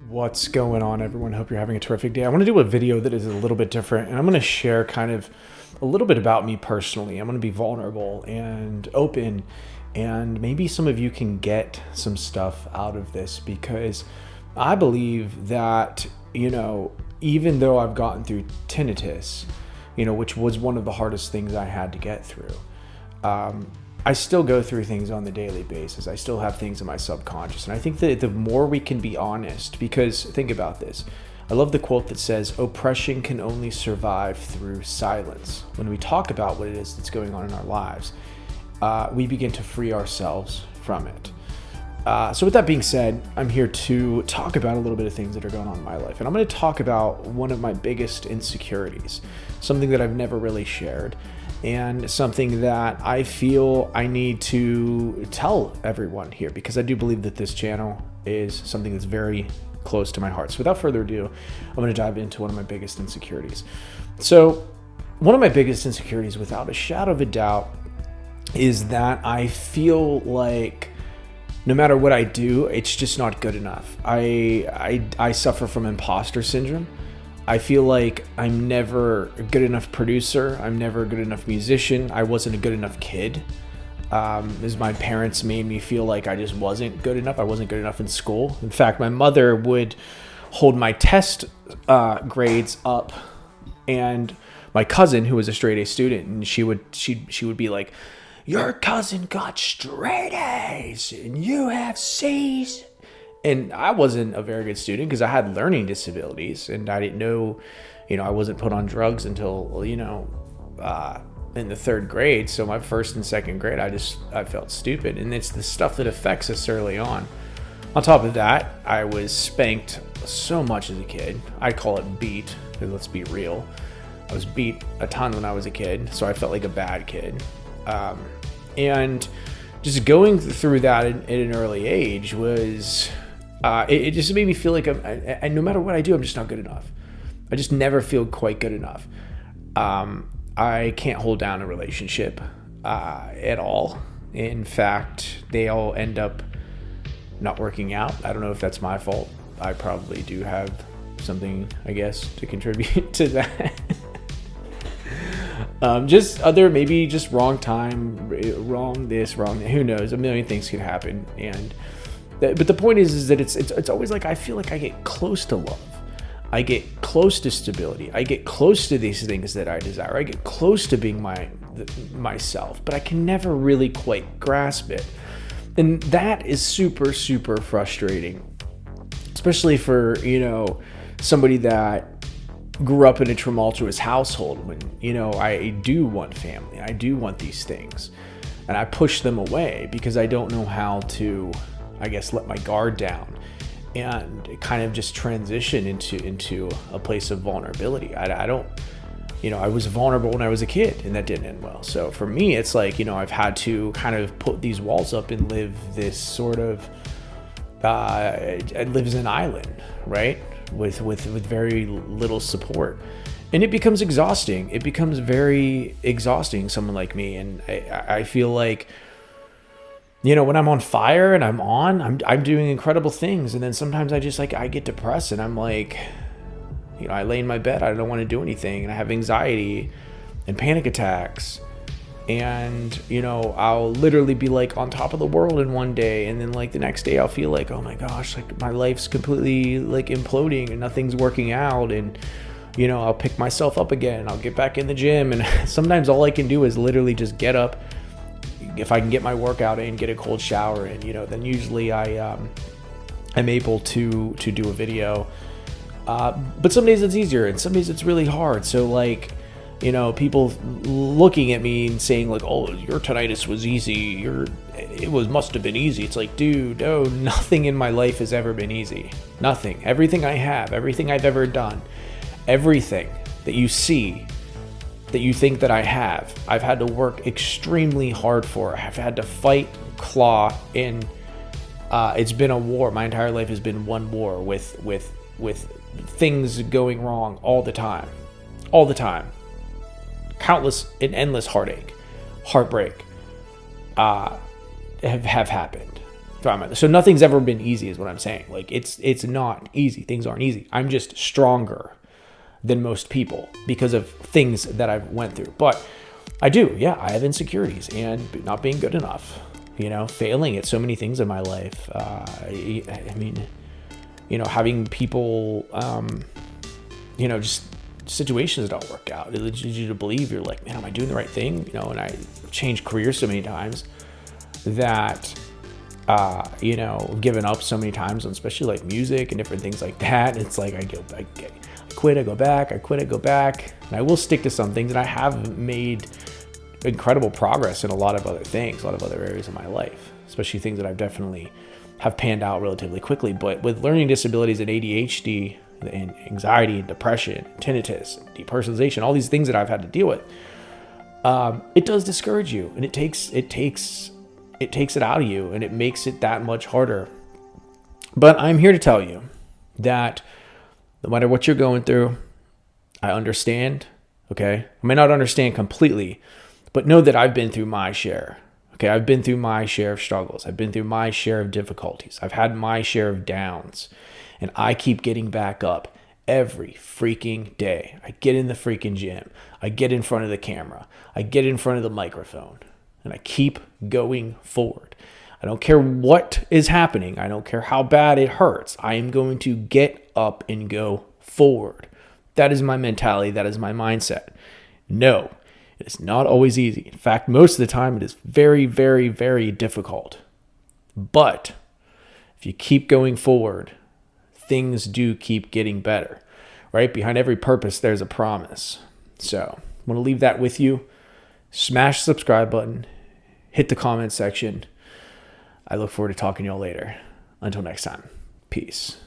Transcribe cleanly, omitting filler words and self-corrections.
What's going on, everyone? Hope you're having a terrific day. I want to do a video that is a little bit different, and I'm going to share kind of a little bit about me personally. I'm going to be vulnerable and open, and maybe some of you can get some stuff out of this, because I believe that, even though I've gotten through tinnitus, which was one of the hardest things I had to get through, I still go through things on the daily basis. I still have things in my subconscious. And I think that the more we can be honest, because think about this. I love the quote that says, oppression can only survive through silence. When we talk about what it is that's going on in our lives, we begin to free ourselves from it. So with that being said, I'm here to talk about a little bit of things that are going on in my life. And I'm going to talk about one of my biggest insecurities, something that I've never really shared, and something that I feel I need to tell everyone here, because I do believe that this channel is something that's very close to my heart. So without further ado, I'm going to dive into one of my biggest insecurities. So one of my biggest insecurities, without a shadow of a doubt, is that I feel like no matter what I do, it's just not good enough. I suffer from imposter syndrome. I feel like I'm never a good enough producer. I'm never a good enough musician. I wasn't a good enough kid. As my parents made me feel like I just wasn't good enough. I wasn't good enough in school. In fact, my mother would hold my test grades up, and my cousin, who was a straight A student, and she would be like, "Your cousin got straight A's and you have C's." And I wasn't a very good student because I had learning disabilities, and I didn't know, I wasn't put on drugs until, in the third grade. So my first and second grade, I felt stupid. And it's the stuff that affects us early on. On top of that, I was spanked so much as a kid. I call it beat, because let's be real. I was beat a ton when I was a kid, so I felt like a bad kid. And just going through that at an early age was... it just made me feel like and no matter what I do, I'm just not good enough. I just never feel quite good enough. I can't hold down a relationship at all. In fact, they all end up not working out. I don't know if that's my fault. I probably do have something, I guess, to contribute to that. Maybe just wrong time, wrong this, wrong that. Who knows? A million things could happen. But the point is that it's always like I feel like I get close to love. I get close to stability. I get close to these things that I desire. I get close to being myself, but I can never really quite grasp it. And that is super, super frustrating, especially for, somebody that grew up in a tumultuous household when, I do want family. I do want these things, and I push them away because I don't know how to, I guess, let my guard down and kind of just transition into a place of vulnerability. I don't, I was vulnerable when I was a kid, and that didn't end well. So for me, it's like, I've had to kind of put these walls up and live this sort of, I live as an island, right? With very little support. And it becomes exhausting. It becomes very exhausting, someone like me. And I feel like, when I'm on fire and I'm doing incredible things. And then sometimes I get depressed, and I'm like, I lay in my bed. I don't want to do anything. And I have anxiety and panic attacks. And, I'll literally be like on top of the world in one day. And then like the next day I'll feel like, oh my gosh, like my life's completely like imploding and nothing's working out. And, I'll pick myself up again. I'll get back in the gym. And sometimes all I can do is literally just get up. If I can get my workout in, get a cold shower in, then usually I'm able to do a video. But some days it's easier and some days it's really hard. So like, people looking at me and saying like, oh, your tinnitus was easy. Must have been easy. It's like, dude, no, nothing in my life has ever been easy. Nothing. Everything I have, everything I've ever done, everything that you see, that you think that I have, I've had to work extremely hard for. I've had to fight, claw, and it's been a war. My entire life has been one war with things going wrong all the time. Countless and endless heartache, heartbreak have happened. So nothing's ever been easy is what I'm saying. Like it's not easy. Things aren't easy. I'm just stronger than most people because of things that I've went through. But I do, yeah, I have insecurities and not being good enough, failing at so many things in my life. I mean, having people, just situations that don't work out. It leads you to believe you're like, man, am I doing the right thing? And I changed careers so many times that, given up so many times, especially like music and different things like that. It's like I quit, I go back, I quit, I go back. And I will stick to some things, and I have made incredible progress in a lot of other things, a lot of other areas of my life, especially things that I've definitely have panned out relatively quickly. But with learning disabilities and ADHD and anxiety and depression, tinnitus, depersonalization, all these things that I've had to deal with, it does discourage you, and it takes it out of you, and it makes it that much harder. But I'm here to tell you that no matter what you're going through, I understand, okay? I may not understand completely, but know that I've been through my share, okay? I've been through my share of struggles. I've been through my share of difficulties. I've had my share of downs, and I keep getting back up every freaking day. I get in the freaking gym. I get in front of the camera. I get in front of the microphone, and I keep going forward. I don't care what is happening. I don't care how bad it hurts. I am going to get up and go forward. That is my mentality. That is my mindset. No, it is not always easy. In fact, most of the time it is very, very, very difficult. But if you keep going forward, things do keep getting better, right? Behind every purpose, there's a promise. So I want to leave that with you. Smash the subscribe button. Hit the comment section. I look forward to talking to y'all later. Until next time, peace.